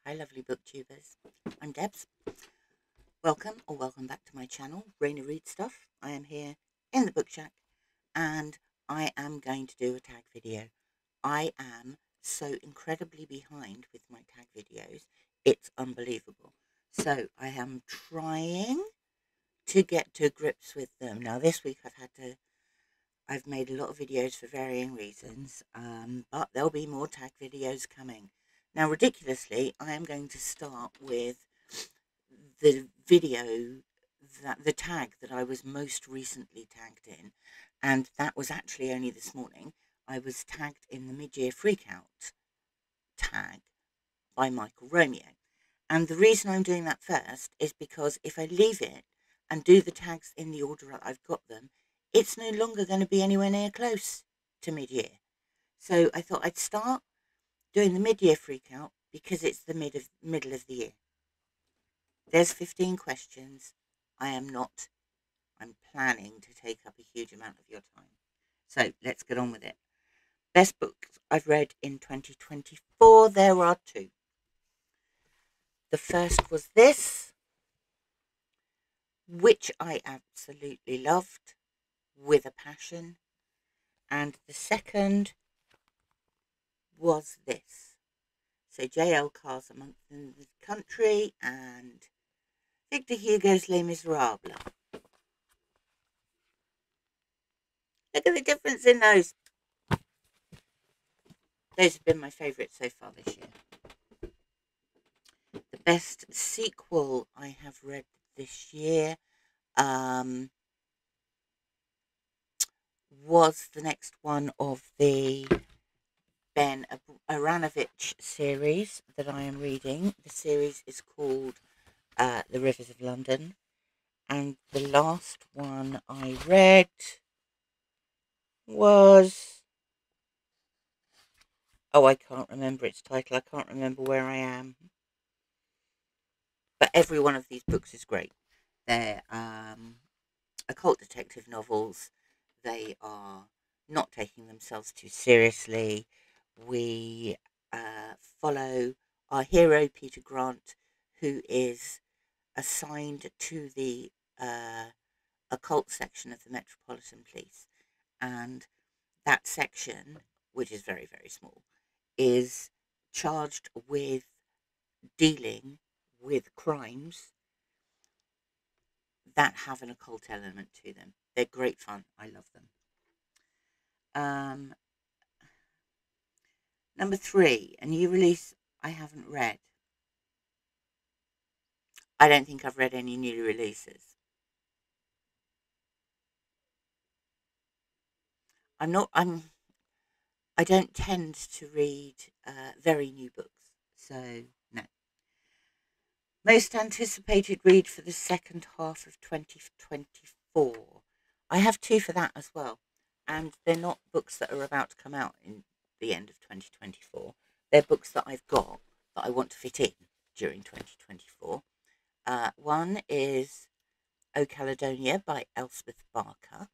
Hi lovely booktubers, I'm Debs. Welcome back to my channel, Raina Read Stuff. I am here in the book shack and I am going to do a tag video. I am so incredibly behind with my tag videos, it's unbelievable. So I am trying to get to grips with them. Now this week I've made a lot of videos for varying reasons, but there'll be more tag videos coming. Now, ridiculously, I am going to start with the the tag that I was most recently tagged in, and that was actually only this morning. I was tagged in the Mid-Year Freakout tag by Michael Romeo. And the reason I'm doing that first is because if I leave it and do the tags in the order that I've got them, it's no longer going to be anywhere near close to mid-year. So I thought I'd start doing the mid-year freakout because it's the middle of the year. There's 15 questions. I'm planning to take up a huge amount of your time. So let's get on with it. Best books I've read in 2024, there are two. The first was this, which I absolutely loved with a passion. And the second was this. So J.L. Carr's A Month in the Country and Victor Hugo's Les Miserables. Look at the difference in those. Those have been my favourites so far this year. The best sequel I have read this year was the next one of the Ben Aranovich series that I am reading. The series is called The Rivers of London. And the last one I read was... oh, I can't remember its title. I can't remember where I am. But every one of these books is great. They're occult detective novels. They are not taking themselves too seriously. We follow our hero, Peter Grant, who is assigned to the occult section of the Metropolitan Police. And that section, which is very, very small, is charged with dealing with crimes that have an occult element to them. They're great fun. I love them. Number 3, a new release I haven't read. I don't think I've read any new releases. I don't tend to read very new books, so no. Most anticipated read for the second half of 2024. I have 2 for that as well, and they're not books that are about to come out in the end of 2024. They're books that I've got that I want to fit in during 2024. One is O Caledonia by Elspeth Barker,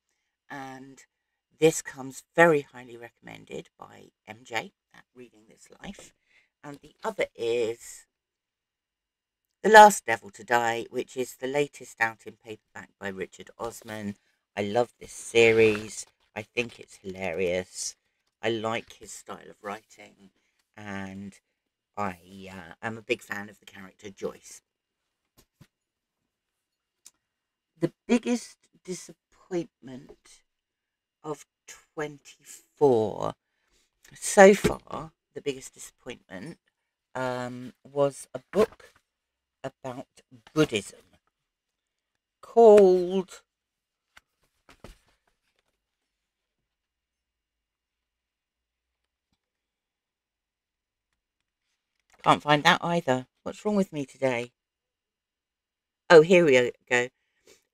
and this comes very highly recommended by MJ at Reading This Life. And the other is The Last Devil to Die, which is the latest out in paperback by Richard Osman. I love this series. I think it's hilarious. I like his style of writing, and I am a big fan of the character Joyce. The biggest disappointment of 24 so far, the biggest disappointment was a book about Buddhism called can't find that either. What's wrong with me today? Oh, here we go.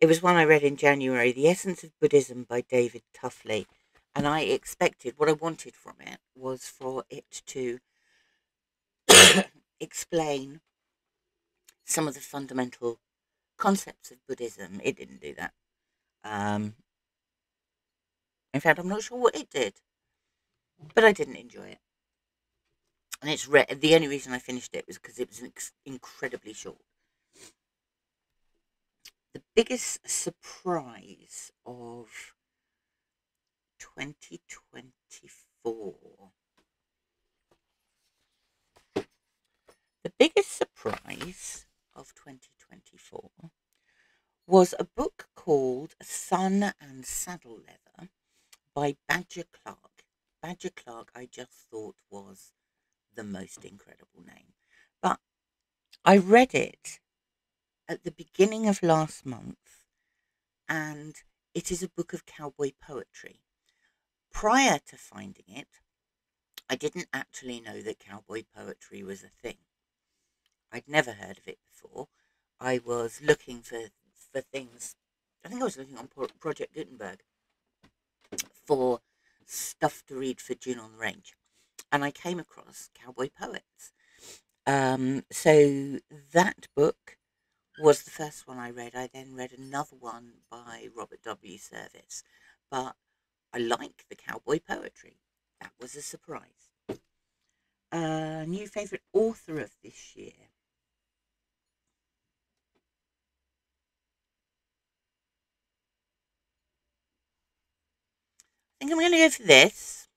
It was one I read in January, The Essence of Buddhism by David Tuffley. And I expected, what I wanted from it was for it to explain some of the fundamental concepts of Buddhism. It didn't do that. In fact, I'm not sure what it did, but I didn't enjoy it. And it's the only reason I finished it was because it was incredibly short. The biggest surprise of 2024. The biggest surprise of 2024 was a book called Sun and Saddle Leather by Badger Clark. Badger Clark, I just thought was the most incredible name. But I read it at the beginning of last month, and it is a book of cowboy poetry. Prior to finding it, I didn't actually know that cowboy poetry was a thing. I'd never heard of it before. I was looking for things. I think I was looking on Project Gutenberg for stuff to read for June on the Range, and I came across cowboy poets. So that book was the first one I read. I then read another one by Robert W. Service, but I like the cowboy poetry. That was a surprise. New favourite author of this year. I think I'm going to go for this.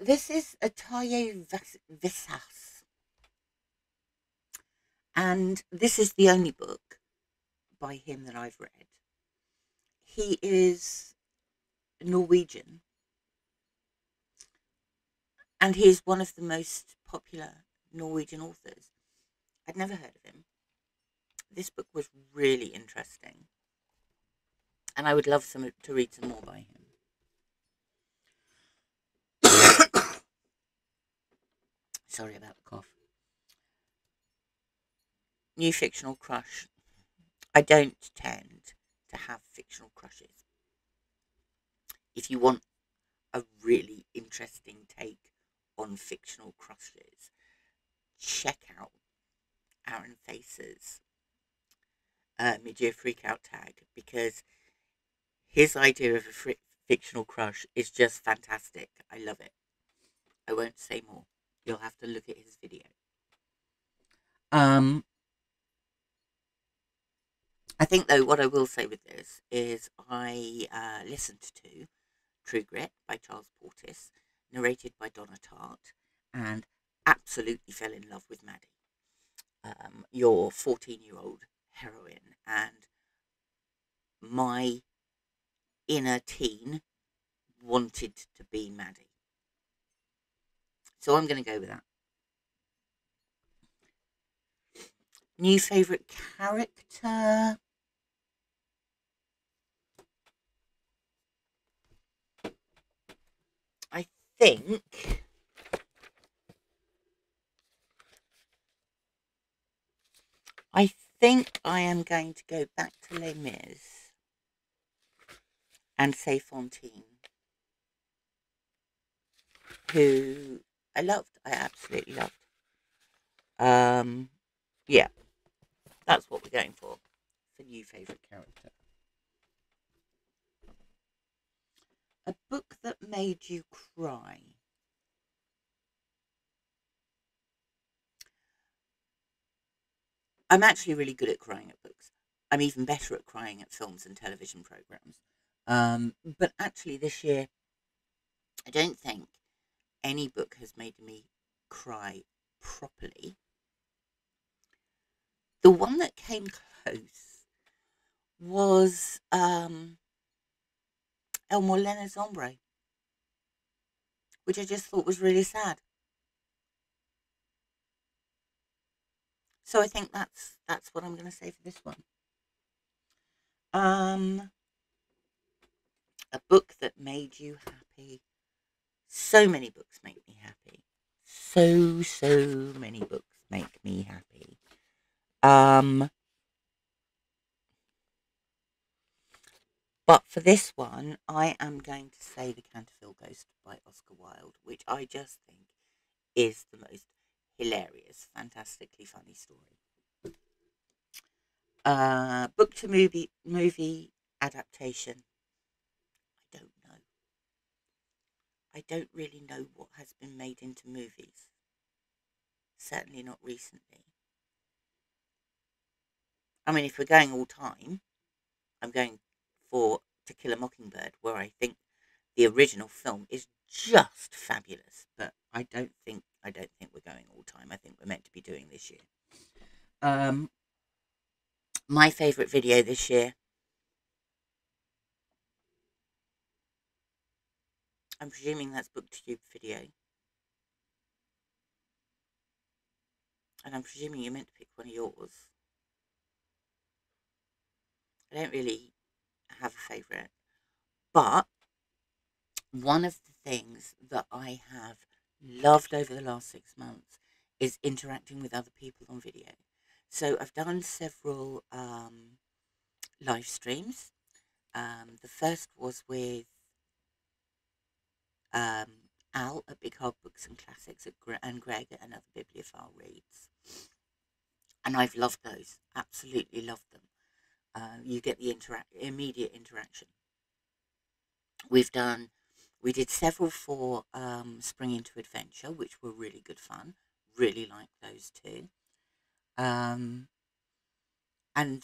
This is Ataye Visas. And this is the only book by him that I've read. He is Norwegian, and he is one of the most popular Norwegian authors. I'd never heard of him. This book was really interesting, and I would love to read some more by him. Sorry about the cough. New fictional crush. I don't tend to have fictional crushes. If you want a really interesting take on fictional crushes, check out Aaron Face's Mid-Year Freakout tag, because his idea of a fictional crush is just fantastic. I love it. I won't say more. You'll have to look at his video. I think, though, what I will say with this is I listened to True Grit by Charles Portis, narrated by Donna Tartt, and absolutely fell in love with Maddie, your 14-year-old heroine, and my inner teen wanted to be Maddie. So I'm going to go with that. New favourite character? I think I am going to go back to Les Mis and say Fontaine, who I loved. I absolutely loved. Yeah, that's what we're going for new favourite character. A book that made you cry. I'm actually really good at crying at books. I'm even better at crying at films and television programmes. But actually this year, I don't think any book has made me cry properly. The one that came close was Elmore Leonard's Ombre, which I just thought was really sad. So I think that's what I'm going to say for this one. A book that made you happy. So many books make me happy. So many books make me happy. But for this one, I am going to say The Canterville Ghost by Oscar Wilde, which I just think is the most hilarious, fantastically funny story. Book to movie adaptation. I don't know. I don't really know what has been made into movies. Certainly not recently. I mean, if we're going all time, I'm going for To Kill a Mockingbird, where I think the original film is just fabulous. But I don't think we're going all time. I think we're meant to be doing this year. My favourite video this year. I'm presuming that's booktube video. And I'm presuming you're meant to pick one of yours. I don't really have a favourite. But one of the things that I have loved over the last 6 months is interacting with other people on video. So I've done several live streams. The first was with Al at Big Hard Books and Classics and Greg at Another Bibliophile Reads. And I've loved those, absolutely loved them. You get the immediate interaction. We did several for Spring into Adventure, which were really good fun. Really liked those too. And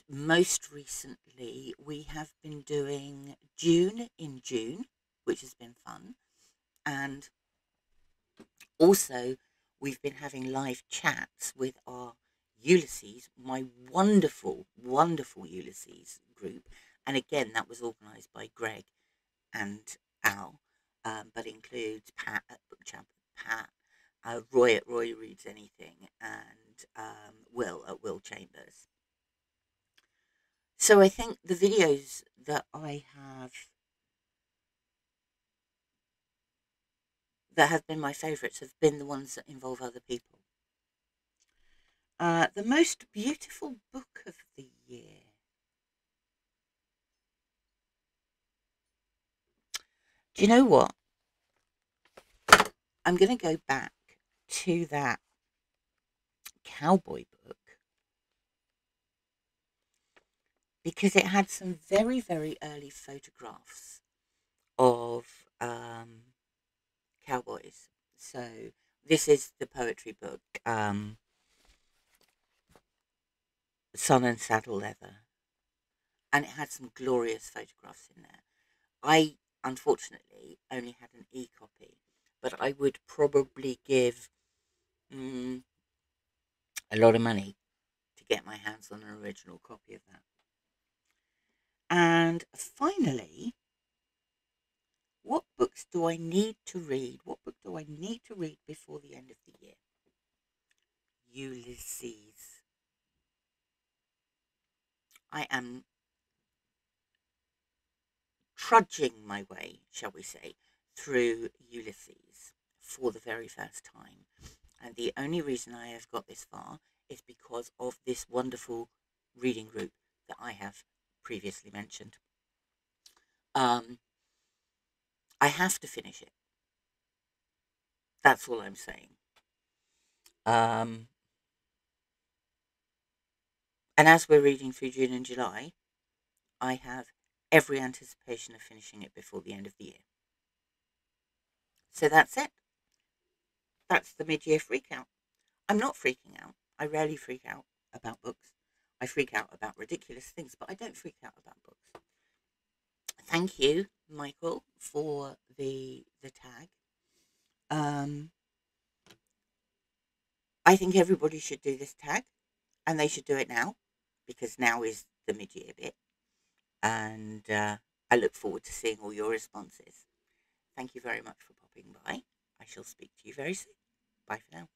most recently, we have been doing June in June, which has been fun. And also, we've been having live chats with our Ulysses, my wonderful, wonderful Ulysses group. And again, that was organised by Greg and Al, but includes Pat at Book Champ, Roy at Roy Reads Anything, and Will at Will Chambers. So I think the videos that I have that have been my favourites have been the ones that involve other people. The most beautiful book of the year. Do you know what? I'm going to go back to that cowboy book because it had some very, very early photographs of cowboys. So this is the poetry book, Sun and Saddle Leather, and it had some glorious photographs in there. I unfortunately only had an e-copy, but I would probably give a lot of money to get my hands on an original copy of that. And finally, what books do I need to read? What book do I need to read before the end of the year? Ulysses. I am trudging my way, shall we say, through Ulysses for the very first time. And the only reason I have got this far is because of this wonderful reading group that I have previously mentioned. I have to finish it. That's all I'm saying. And as we're reading through June and July, I have every anticipation of finishing it before the end of the year. So that's it. That's the mid-year freakout. I'm not freaking out. I rarely freak out about books. I freak out about ridiculous things, but I don't freak out about books. Thank you, Michael, for the tag. I think everybody should do this tag, and they should do it now, because now is the mid-year bit. And I look forward to seeing all your responses. Thank you very much for popping by. I shall speak to you very soon. Bye for now.